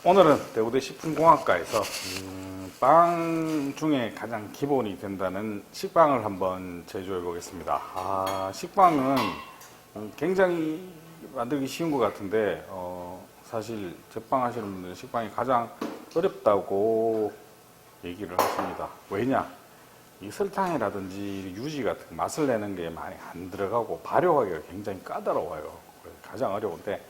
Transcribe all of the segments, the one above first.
오늘은 대구대 식품공학과에서 빵 중에 가장 기본이 된다는 식빵을 한번 제조해 보겠습니다. 식빵은 굉장히 만들기 쉬운 것 같은데 사실 제빵 하시는 분들은 식빵이 가장 어렵다고 얘기를 하십니다. 왜냐? 이 설탕이라든지 유지 같은 맛을 내는 게 많이 안 들어가고 발효하기가 굉장히 까다로워요. 가장 어려운데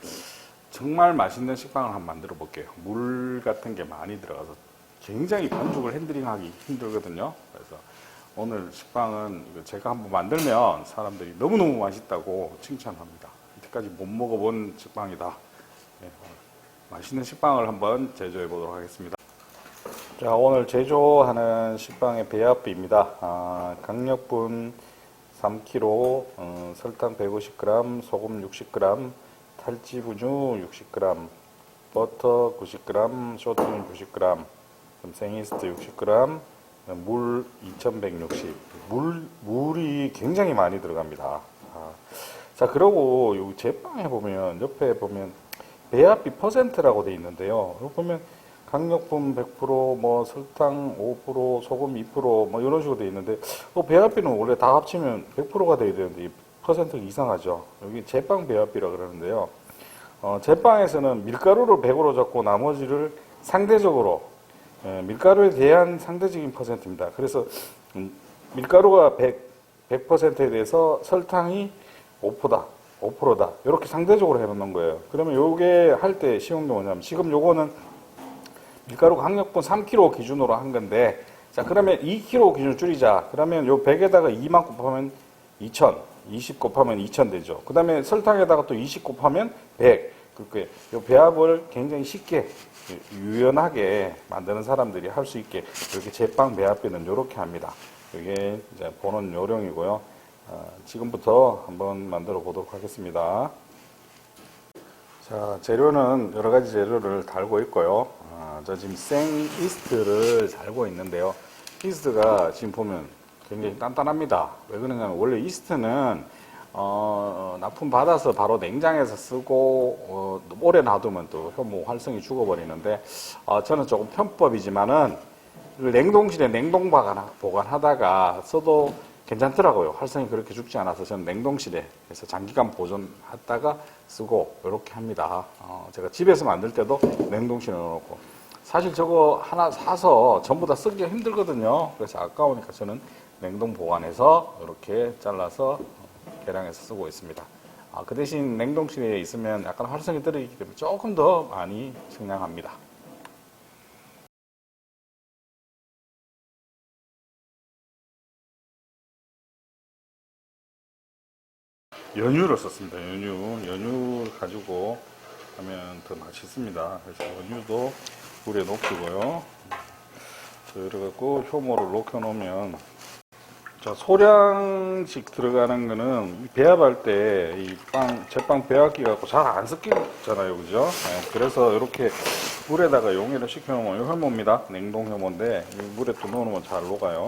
정말 맛있는 식빵을 한번 만들어 볼게요. 물 같은 게 많이 들어가서 굉장히 반죽을 핸들링하기 힘들거든요. 그래서 오늘 식빵은 제가 한번 만들면 사람들이 너무너무 맛있다고 칭찬합니다. 이때까지 못 먹어본 식빵이다. 네, 맛있는 식빵을 한번 제조해 보도록 하겠습니다. 자, 오늘 제조하는 식빵의 배합비입니다. 강력분 3kg, 설탕 150g, 소금 60g, 탈지분유 60g, 버터 90g, 쇼트닝 90g, 생이스트 60g, 물 2160. 물이 굉장히 많이 들어갑니다. 자, 그리고 요 제빵에 보면, 옆에 보면 배합비 퍼센트라고 되어 있는데요. 여기 보면 강력분 100%, 뭐 설탕 5%, 소금 2%, 뭐 이런 식으로 되어 있는데, 배합비는 원래 다 합치면 100%가 돼야 되는데, 퍼센트가 이상하죠. 여기 제빵 배합비라 그러는데요. 제빵에서는 밀가루를 100으로 잡고 나머지를 상대적으로, 밀가루에 대한 상대적인 퍼센트입니다. 그래서 밀가루가 100%에 대해서 설탕이 5%다. 5%다. 이렇게 상대적으로 해놓는 거예요. 그러면 요게 할 때 쉬운 게 뭐냐면, 지금 요거는 밀가루 강력분 3kg 기준으로 한 건데, 자, 그러면 2kg 기준 줄이자. 그러면 요 100에다가 2만 곱하면 2000, 20 곱하면 2000 되죠. 그 다음에 설탕에다가 또 20 곱하면 100. 그렇게 요 배합을 굉장히 쉽게, 유연하게 만드는 사람들이 할 수 있게 이렇게 제빵 배합비는 이렇게 합니다. 이게 이제 보는 요령이고요. 지금부터 한번 만들어 보도록 하겠습니다. 자, 재료는 여러 가지 재료를 달고 있고요. 저 지금 생 이스트를 달고 있는데요. 이스트가 지금 보면 굉장히 단단합니다. 왜 그러냐면 원래 이스트는 납품 받아서 바로 냉장에서 쓰고 오래 놔두면 또 효모 활성이 죽어버리는데, 저는 조금 편법이지만은 냉동실에 냉동 보관하다가 써도 괜찮더라고요. 활성이 그렇게 죽지 않아서 저는 냉동실에 해서 장기간 보존하다가 쓰고 이렇게 합니다. 제가 집에서 만들 때도 냉동실에 넣어놓고, 사실 저거 하나 사서 전부 다 쓰기가 힘들거든요. 그래서 아까우니까 저는 냉동 보관해서 이렇게 잘라서 계량해서 쓰고 있습니다. 그 대신 냉동실에 있으면 약간 활성이 떨어지기 때문에 조금 더 많이 청량합니다. 연유를 썼습니다. 연유를 가지고 하면 더 맛있습니다. 그래서 연유도 물에 녹이고요. 그래갖고 효모를 녹여놓으면, 자, 소량씩 들어가는 거는 배합할 때 이 제빵 배합기 갖고 잘 안 섞이잖아요, 그죠? 네, 그래서 이렇게 물에다가 용해를 시켜놓으면, 이 효모입니다. 냉동 효모인데 물에 또 넣어놓으면 잘 녹아요.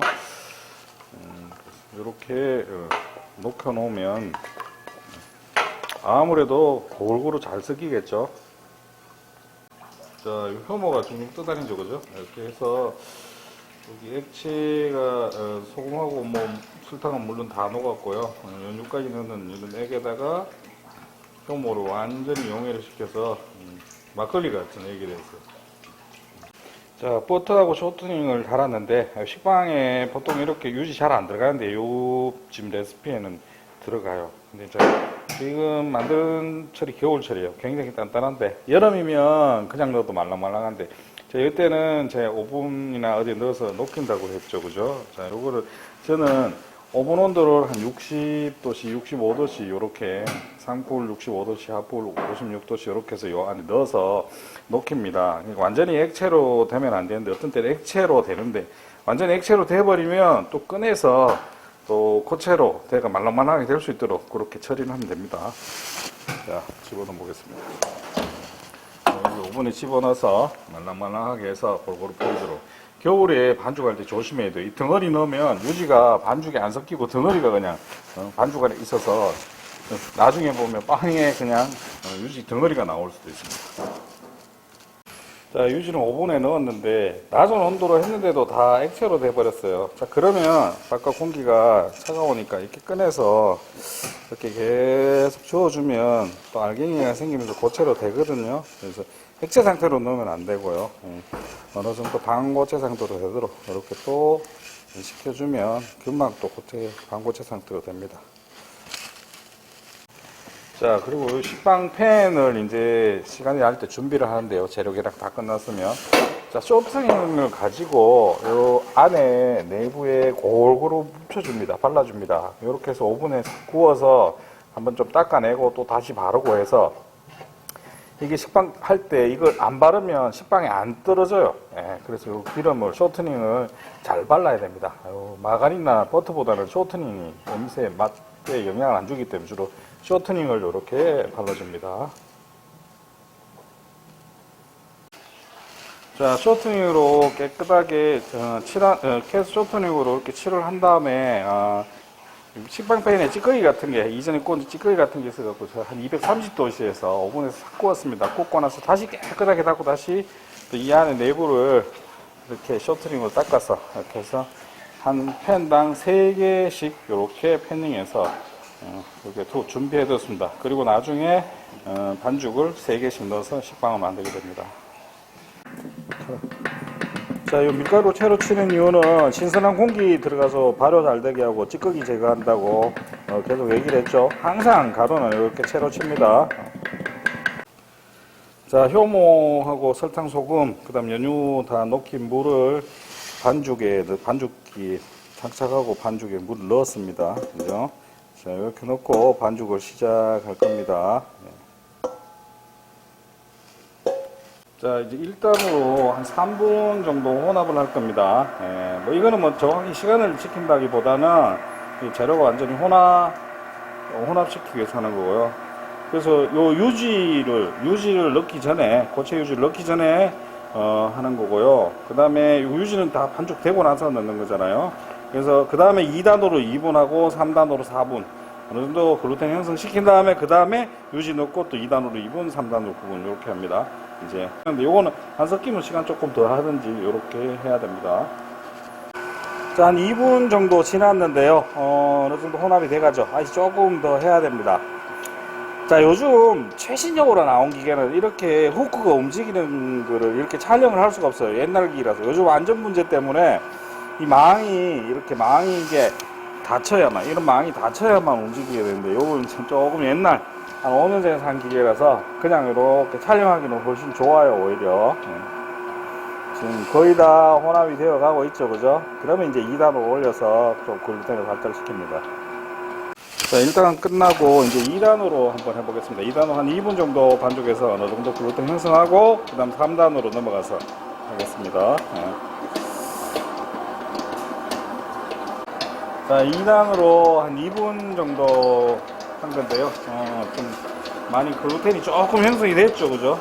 이렇게 녹여놓으면 아무래도 골고루 잘 섞이겠죠. 자, 효모가 둥둥 떠다니죠, 그죠? 이렇게 해서 여기 액체가 소금하고 뭐 설탕은 물론 다 녹았고요. 연유까지 넣는 이런 액에다가 효모를 완전히 용해를 시켜서 막걸리 같은 액이 됐어요. 자, 버터하고 쇼트닝을 달았는데, 식빵에 보통 이렇게 유지 잘 안 들어가는데 요 지금 레시피에는 들어가요. 근데 지금 만든 철이 겨울철이에요. 굉장히 단단한데, 여름이면 그냥 넣어도 말랑말랑한데, 이때는 제 오븐이나 어디 넣어서 녹인다고 했죠, 그죠? 자, 요거를 저는 오븐 온도를 한 60도씨, 65도씨 요렇게, 상풀 65도씨, 하풀 56도씨 요렇게 해서 요 안에 넣어서 녹입니다. 완전히 액체로 되면 안 되는데, 어떤 때는 액체로 되는데, 완전히 액체로 돼버리면 또 꺼내서 또 고체로 대가 말랑말랑하게 될 수 있도록 그렇게 처리를 하면 됩니다. 자, 집어넣어 보겠습니다. 오븐에 집어넣어서 말랑말랑하게 해서 골고루 보이도록. 겨울에 반죽할 때 조심해야 돼요. 이 덩어리 넣으면 유지가 반죽에 안 섞이고 덩어리가 그냥 반죽 안에 있어서 나중에 보면 빵에 그냥 유지 덩어리가 나올 수도 있습니다. 자, 유지는 오븐에 넣었는데 낮은 온도로 했는데도 다 액체로 돼버렸어요. 자, 그러면 바깥 공기가 차가우니까 이렇게 꺼내서 이렇게 계속 저어주면 또 알갱이가 생기면서 고체로 되거든요. 그래서 액체 상태로 넣으면 안 되고요. 어느 정도 반고체 상태로 되도록 이렇게 또 식혀주면 금방 또 반고체 상태로 됩니다. 자, 그리고 식빵팬을 이제 시간이 날 때 준비를 하는데요. 재료 계량 다 끝났으면. 자, 쇼트닝을 가지고 요 안에 내부에 골고루 묻혀줍니다. 발라줍니다. 이렇게 해서 오븐에 구워서 한번 좀 닦아내고 또 다시 바르고 해서 이게 식빵 할 때 이걸 안 바르면 식빵이 안 떨어져요. 예, 그래서 요 기름을, 쇼트닝을 잘 발라야 됩니다. 마가린이나 버터보다는 쇼트닝이 냄새, 맛에 영향을 안 주기 때문에 주로 쇼트닝을 이렇게 발라줍니다. 자, 쇼트닝으로 깨끗하게 케이스 쇼트닝으로 이렇게 칠을 한 다음에 식빵팬에 찌꺼기 같은 게 이전에 구운 찌꺼기 같은 게 있어갖고 한 230도씨에서 오븐에서 싹 구웠습니다. 굽고 나서 다시 깨끗하게 닦고 다시 또 이 안에 내부를 이렇게 쇼트닝으로 닦아서 이렇게 해서 한 팬당 3개씩 이렇게 패닝해서 이렇게 준비해 뒀습니다. 그리고 나중에 반죽을 3개씩 넣어서 식빵을 만들게 됩니다. 자, 이 밀가루 채로 치는 이유는 신선한 공기 들어가서 발효 잘 되게 하고 찌꺼기 제거한다고 계속 얘기를 했죠. 항상 가루는 이렇게 채로 칩니다. 자, 효모하고 설탕, 소금, 그 다음 연유 다 녹인 물을 반죽기 장착하고 반죽에 물을 넣었습니다. 그죠? 자, 이렇게 넣고 반죽을 시작할 겁니다. 자, 이제 1단으로 한 3분 정도 혼합을 할 겁니다. 뭐 이거는 뭐 정확히 시간을 지킨다기보다는 이 재료가 완전히 혼합시키기 위해서 하는 거고요. 그래서 요 유지를 넣기 전에, 고체 유지를 넣기 전에 하는 거고요. 그 다음에 유지는 다 반죽되고 나서 넣는 거잖아요. 그래서 그 다음에 2단으로 2분하고 3단으로 4분 어느 정도 글루텐 형성시킨 다음에 그 다음에 유지 넣고 또 2단으로 2분, 3단으로 9분 이렇게 합니다. 이제 근데 요거는 안 섞이면 시간 조금 더 하든지 이렇게 해야 됩니다. 자, 한 2분 정도 지났는데요. 어느 정도 혼합이 돼가죠. 아직 조금 더 해야 됩니다. 자, 요즘 최신적으로 나온 기계는 이렇게 후크가 움직이는 거를 이렇게 촬영을 할 수가 없어요. 옛날 기기라서. 요즘 안전 문제 때문에 이 망이 이게 닫혀야만, 이런 망이 닫혀야만 움직이게 되는데, 요건 조금 옛날, 한 5년 전에 산 기계라서 그냥 이렇게 촬영하기는 훨씬 좋아요, 오히려. 지금 거의 다 혼합이 되어 가고 있죠, 그죠? 그러면 이제 2단으로 올려서 좀 글루텐을 발달시킵니다. 자, 일단 끝나고 이제 2단으로 한번 해보겠습니다. 2단으로 한 2분 정도 반죽해서 어느 정도 글루텐 형성하고, 그 다음 3단으로 넘어가서 하겠습니다. 자, 2단으로 한 2분 정도 한 건데요. 좀 많이 글루텐이 조금 형성이 됐죠, 그죠?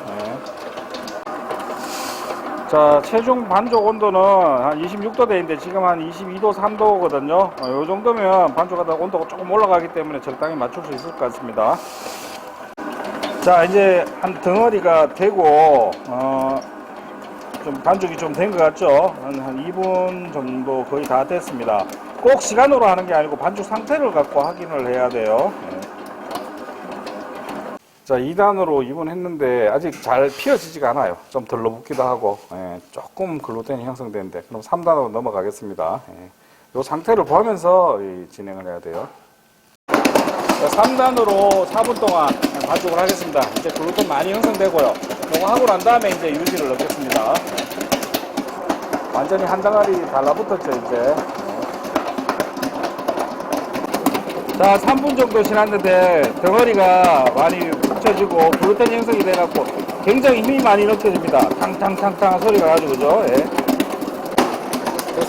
자, 최종 반죽 온도는 한 26도 되는데 지금 한 22도, 3도거든요. 이 정도면 반죽하다 온도가 조금 올라가기 때문에 적당히 맞출 수 있을 것 같습니다. 자, 이제 한 덩어리가 되고, 좀 반죽이 좀 된 것 같죠? 한 2분 정도 거의 다 됐습니다. 꼭 시간으로 하는 게 아니고 반죽 상태를 갖고 확인을 해야 돼요. 자, 2단으로 2분 했는데 아직 잘 피어지지가 않아요. 좀 덜러붙기도 하고, 조금 글루텐이 형성되는데, 그럼 3단으로 넘어가겠습니다. 이 상태를 보면서 진행을 해야 돼요. 자, 3단으로 4분 동안 반죽을 하겠습니다. 이제 글루텐 많이 형성되고요. 이거 하고 난 다음에 이제 유지를 넣겠습니다. 완전히 한 덩어리 달라붙었죠, 이제. 자, 3분 정도 지났는데 덩어리가 많이 뭉쳐지고 글루텐 형성이 돼갖고 굉장히 힘이 많이 느껴집니다. 탕탕탕탕 소리가 나죠, 그죠?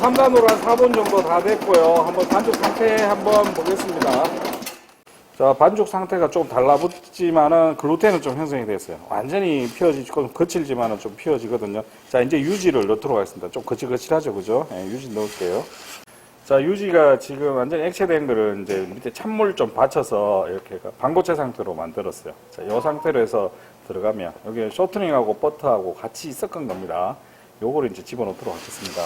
3단으로 한 4분 정도 다 됐고요. 한번 반죽 상태 한번 보겠습니다. 자, 반죽 상태가 좀 달라붙지만은 글루텐은 좀 형성이 됐어요. 완전히 피어지고 거칠지만은 좀 피어지거든요. 자, 이제 유지를 넣도록 하겠습니다. 좀 거칠거칠하죠, 그죠? 유지 넣을게요. 자, 유지가 지금 완전히 액체된 거를 이제 밑에 찬물 좀 받쳐서 이렇게 반고체 상태로 만들었어요. 자, 이 상태로 해서 들어가면 여기 쇼트닝하고 버터하고 같이 섞은 겁니다. 요거를 이제 집어넣도록 하겠습니다.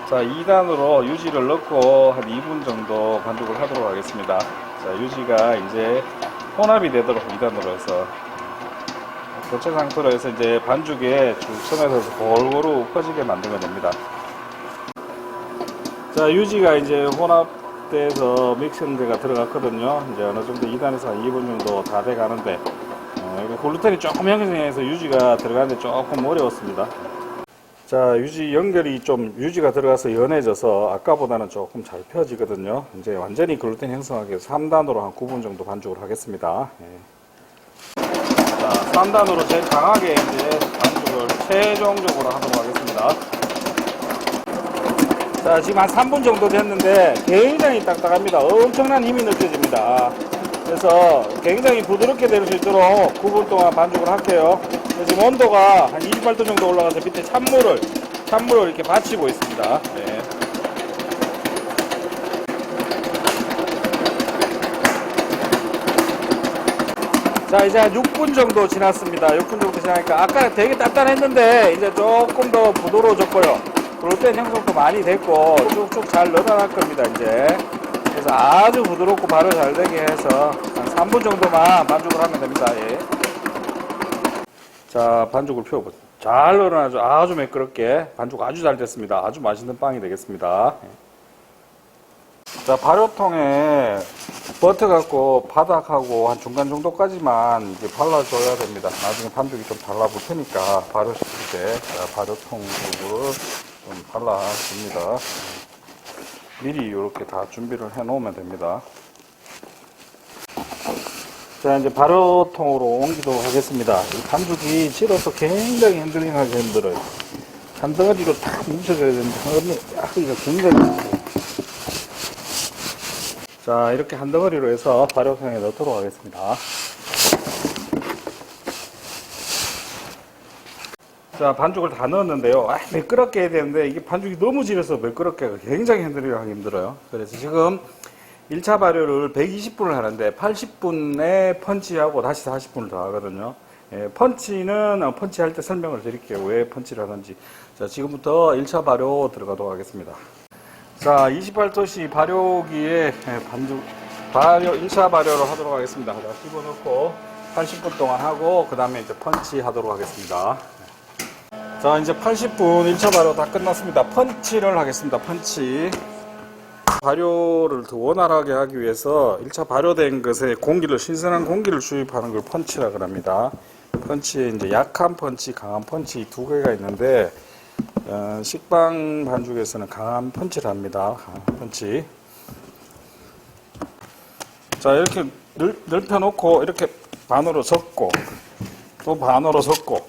자, 2단으로 유지를 넣고 한 2분 정도 반죽을 하도록 하겠습니다. 자, 유지가 이제 혼합이 되도록 2단으로 해서 교체 상태로 해서 이제 반죽에 중점에서 골고루 퍼지게 만들면 됩니다. 자, 유지가 이제 혼합돼서 믹싱제가 들어갔거든요. 이제 어느 정도 2단에서 한 2분 정도 다 돼 가는데, 여기 글루텐이 조금 형성해서 유지가 들어가는데 조금 어려웠습니다. 자, 유지가 들어가서 연해져서 아까보다는 조금 잘 펴지거든요. 이제 완전히 글루텐 형성하기 위해서 3단으로 한 9분 정도 반죽을 하겠습니다. 자, 3단으로 제일 강하게 이제 반죽을 최종적으로 하도록 하겠습니다. 자, 지금 한 3분 정도 됐는데 굉장히 딱딱합니다. 엄청난 힘이 느껴집니다. 그래서 굉장히 부드럽게 될 수 있도록 9분 동안 반죽을 할게요. 지금 온도가 한 28도 정도 올라가서 밑에 찬물을 이렇게 받치고 있습니다. 네. 자, 이제 한 6분 정도 지났습니다. 6분 정도 지나니까 아까 되게 단단했는데 이제 조금 더 부드러워졌고요. 글루텐 형성도 많이 됐고 쭉쭉 잘 늘어날 겁니다. 이제 그래서 아주 부드럽고 발효 잘 되게 해서 한 3분 정도만 반죽을 하면 됩니다. 예. 자, 반죽을 펴보죠. 잘 늘어나죠. 아주 매끄럽게 반죽 아주 잘 됐습니다. 아주 맛있는 빵이 되겠습니다. 자, 발효통에 버터 갖고 바닥하고 한 중간 정도까지만 이제 발라줘야 됩니다. 나중에 반죽이 좀 달라붙을 테니까 발효시킬 때 발효통 쪽으로 좀 발라줍니다. 미리 이렇게 다 준비를 해 놓으면 됩니다. 자, 이제 발효통으로 옮기도록 하겠습니다. 이 반죽이 질어서 굉장히 핸들링하기 힘들어요. 한 덩어리로 탁 뭉쳐져야 되는데, 여기가 굉장히. 자, 이렇게 한 덩어리로 해서 발효통에 넣도록 하겠습니다. 자, 반죽을 다 넣었는데요. 매끄럽게 해야 되는데, 이게 반죽이 너무 질어서 매끄럽게 굉장히 핸들링하기 힘들어요. 그래서 지금 1차 발효를 120분을 하는데 80분에 펀치하고 다시 40분을 더 하거든요. 펀치는 펀치할 때 설명을 드릴게요. 왜 펀치를 하는지. 자, 지금부터 1차 발효 들어가도록 하겠습니다. 자, 28도씨 발효기에 1차 발효를 하도록 하겠습니다. 자, 집어넣고 80분 동안 하고 그 다음에 이제 펀치 하도록 하겠습니다. 자, 이제 80분 1차 발효 다 끝났습니다. 펀치를 하겠습니다. 펀치. 발효를 더 원활하게 하기 위해서 1차 발효된 것에 신선한 공기를 주입하는 걸 펀치라고 합니다. 펀치에 이제 약한 펀치, 강한 펀치 두 개가 있는데, 식빵 반죽에서는 강한 펀치를 합니다. 강한 펀치. 자, 이렇게 넓혀놓고, 이렇게 반으로 섞고, 또 반으로 섞고,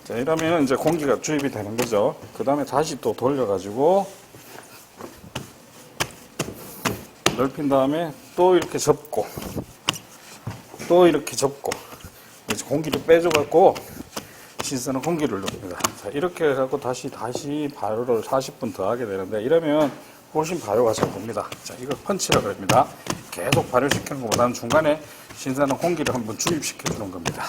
자, 이러면 이제 공기가 주입이 되는 거죠. 그 다음에 다시 또 돌려가지고, 넓힌 다음에 또 이렇게 접고 또 이렇게 접고 이제 공기를 빼줘갖고 신선한 공기를 넣습니다. 자, 이렇게 해갖고 다시 발효를 40분 더 하게 되는데 이러면 훨씬 발효가 잘 됩니다. 자, 이걸 펀치라고 합니다. 계속 발효시키는 것보다는 중간에 신선한 공기를 한번 주입시켜 주는 겁니다.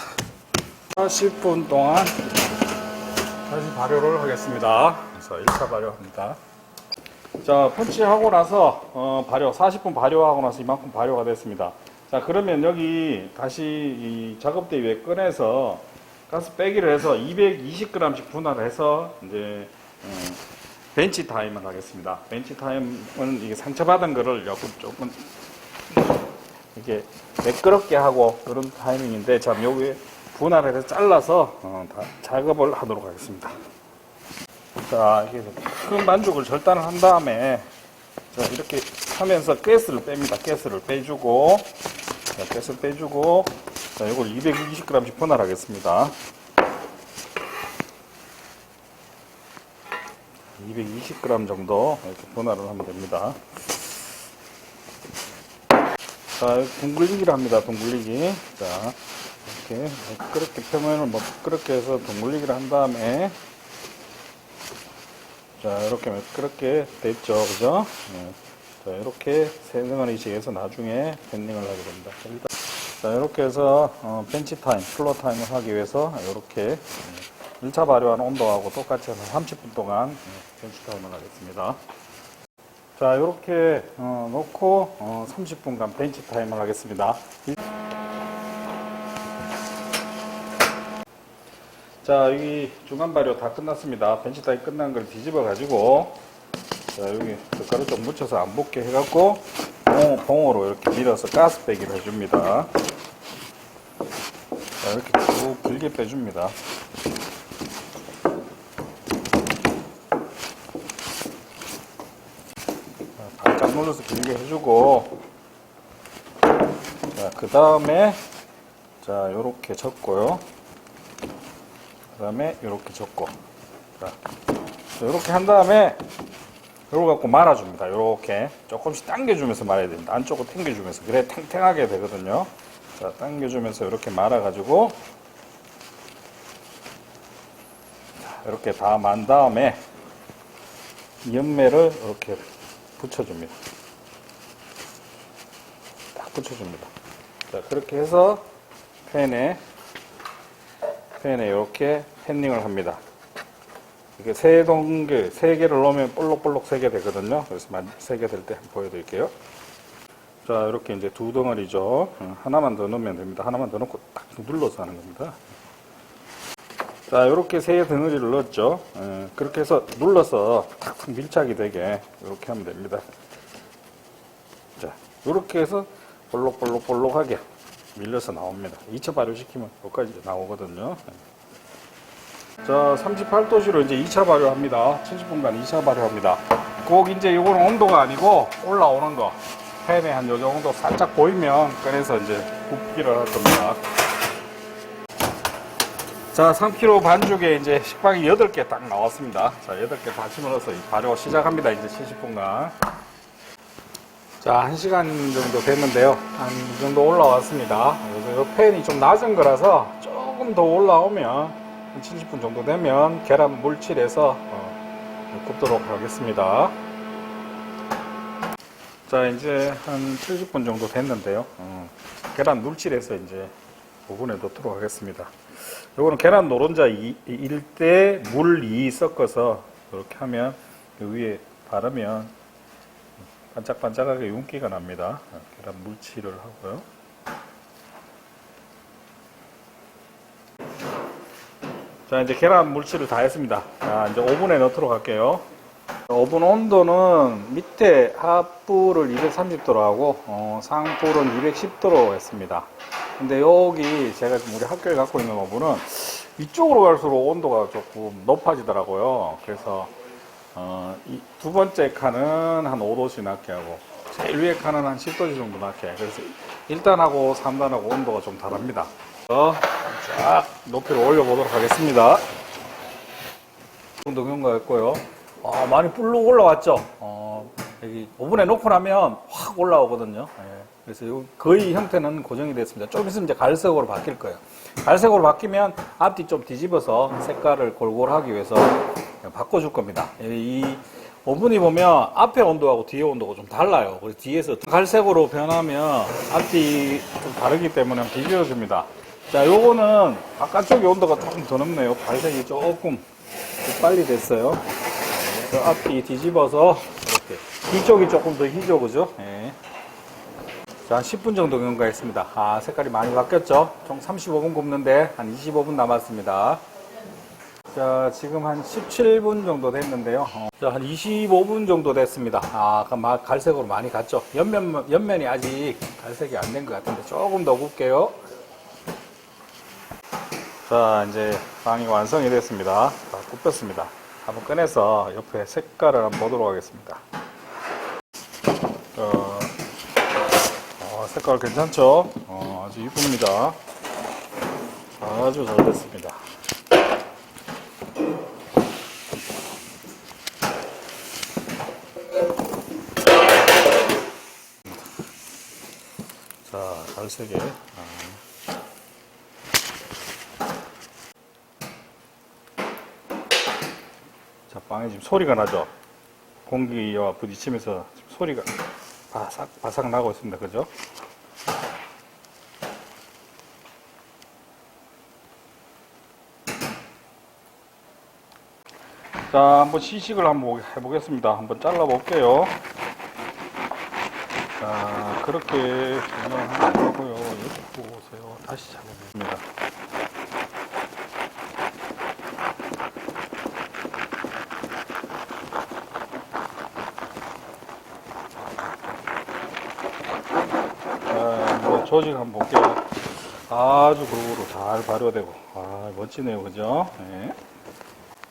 40분 동안 다시 발효를 하겠습니다. 그래서 1차 발효합니다. 자, 펀치하고 나서 발효 40분 발효하고 나서 이만큼 발효가 됐습니다. 자, 그러면 여기 다시 이 작업대 위에 꺼내서 가스 빼기를 해서 220g씩 분할을 해서 이제 벤치 타임을 하겠습니다. 벤치 타임은 이게 상처받은 거를 조금 이렇게 매끄럽게 하고 그런 타이밍인데, 자, 여기 분할을 해서 잘라서 작업을 하도록 하겠습니다. 자, 이렇게 큰 반죽을 절단을 한 다음에, 자, 이렇게 하면서 가스를 뺍니다. 가스를 빼주고, 자, 가스를 빼주고, 자, 이걸 220g씩 분할하겠습니다. 220g 정도 이렇게 분할을 하면 됩니다. 자, 둥글리기를 합니다. 둥글리기. 자, 이렇게 매끄럽게 표면을 매끄럽게 해서 둥글리기를 한 다음에, 자, 이렇게 매끄럽게 됐죠. 그죠? 네. 자, 이렇게 세 덩어리씩 해서 나중에 밴딩을 하게 됩니다. 일단, 자, 이렇게 해서 벤치 타임, 플로 타임을 하기 위해서 이렇게 1차 발효한 온도하고 똑같이 해서 30분 동안 벤치 타임을 하겠습니다. 자, 이렇게 놓고 30분간 벤치 타임을 하겠습니다. 자, 여기 중간 발효 다 끝났습니다. 벤치 타임 끝난 걸 뒤집어 가지고, 자, 여기 젓가락 좀 묻혀서 안 붙게 해갖고 봉으로 이렇게 밀어서 가스 빼기를 해줍니다. 자, 이렇게 쭉 길게 빼줍니다. 바짝 눌러서 길게 해주고, 자, 그 다음에 자, 요렇게 접고요. 그 다음에 요렇게 접고, 자, 요렇게 한 다음에 요걸 갖고 말아줍니다. 요렇게 조금씩 당겨주면서 말아야 됩니다. 안쪽으로 당겨주면서, 그래 탱탱하게 되거든요. 자, 당겨주면서 이렇게 말아가지고, 자, 이렇게 다 만 다음에 연매를 이렇게 붙여줍니다. 딱 붙여줍니다. 자, 그렇게 해서 팬에 이렇게 팬닝을 합니다. 이게 세 개를 넣으면 볼록볼록 세 개 되거든요. 그래서 세 개 될 때 한번 보여드릴게요. 자, 이렇게 이제 두 덩어리죠. 하나만 더 넣으면 됩니다. 하나만 더 넣고 딱 눌러서 하는 겁니다. 자, 이렇게 세 덩어리를 넣었죠. 그렇게 해서 눌러서 탁탁 밀착이 되게 이렇게 하면 됩니다. 자, 이렇게 해서 볼록볼록볼록하게 밀려서 나옵니다. 2차 발효시키면 여기까지 나오거든요. 자, 38도씨로 이제 2차 발효합니다. 70분간 2차 발효합니다. 꼭 이제 이거는 온도가 아니고 올라오는 거. 팬에 한 요 정도 살짝 보이면 꺼내서 이제 굽기를 할 겁니다. 자, 3kg 반죽에 이제 식빵이 8개 딱 나왔습니다. 자, 8개 다 집어넣어서 발효 시작합니다. 이제 70분간. 자, 1시간 정도 됐는데요. 한 이 정도 올라왔습니다. 그래서 이 팬이 좀 낮은 거라서 조금 더 올라오면 한 70분 정도 되면 계란 물칠해서 굽도록 하겠습니다. 자, 이제 한 70분 정도 됐는데요. 계란 물칠해서 이제 오븐에 넣도록 하겠습니다. 요거는 계란 노른자 1대 물 2 섞어서 이렇게 하면 그 위에 바르면 반짝반짝하게 윤기가 납니다. 계란 물칠을 하고요. 자, 이제 계란 물칠을 다 했습니다. 자, 이제 오븐에 넣도록 할게요. 오븐 온도는 밑에 하불을 230도로 하고 상불은 210도로 했습니다. 근데 여기 제가 우리 학교에 갖고 있는 오븐은 위쪽으로 갈수록 온도가 조금 높아지더라고요. 그래서 이 두 번째 칸은 한 5도씩 낮게 하고 제일 위에 칸은 한 10도씩 정도 낮게. 그래서 1단하고 3단하고 온도가 좀 다릅니다. 쫙 높이를 올려보도록 하겠습니다. 이 정도 경과했고요. 많이 불룩 올라왔죠. 여기 오븐에 놓고 나면 확 올라오거든요. 그래서 거의 형태는 고정이 됐습니다. 좀 있으면 이제 갈색으로 바뀔 거예요. 갈색으로 바뀌면 앞뒤 좀 뒤집어서 색깔을 골고루 하기 위해서 바꿔줄 겁니다. 이 오븐이 보면 앞에 온도하고 뒤에 온도가 좀 달라요. 그래서 뒤에서 갈색으로 변하면 앞뒤 좀 다르기 때문에 뒤집어줍니다. 자, 요거는 바깥쪽의 온도가 조금 더 높네요. 발색이 조금 빨리 됐어요. 앞뒤 뒤집어서 이렇게 뒤쪽이 조금 더 희죠, 그죠? 네. 자, 한 10분 정도 경과했습니다. 색깔이 많이 바뀌었죠? 총 35분 굽는데 한 25분 남았습니다. 자, 지금 한 17분 정도 됐는데요. 자, 한 25분 정도 됐습니다. 갈색으로 많이 갔죠? 옆면이 아직 갈색이 안 된 것 같은데 조금 더 굽게요. 자, 이제 빵이 완성이 됐습니다. 다 굽혔습니다. 한번 꺼내서 옆에 색깔을 한번 보도록 하겠습니다. 색깔 괜찮죠? 아주 이쁩니다. 아주 잘 됐습니다. 자, 갈색에. 자, 빵에 지금 소리가 나죠? 공기와 부딪히면서 지금 소리가 바삭 나고 있습니다. 그죠? 자, 한번 시식을 한번 해보겠습니다. 한번 잘라볼게요. 자, 그렇게 조명하지 말고요. 여기 보세요. 다시 잡아봅니다. 자, 한번 조직 한번 볼게요. 아주 골고루 잘 발효되고, 멋지네요. 그죠? 네.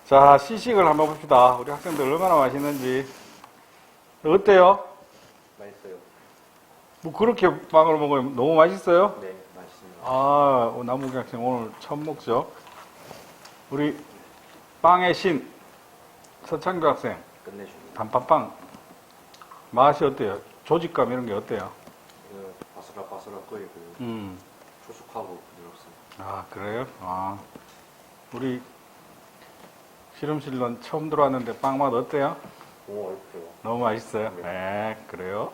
자, 시식을 한번 봅시다. 우리 학생들 얼마나 맛있는지. 어때요? 맛있어요. 뭐 그렇게 빵을 먹으면 너무 맛있어요? 네, 맛있습니다. 남욱이 학생 오늘 처음 먹죠? 우리 빵의 신 서창규 학생 끝내줍니다. 단팥빵 맛이 어때요? 조직감 이런 게 어때요? 이거 바스락바스락거리고 음. 촉촉하고 부드럽습니다. 그래요? 우리 실험실론 처음 들어왔는데 빵 맛 어때요? 너무 어렵고요. 너무 맛있어요? 네. 네, 그래요?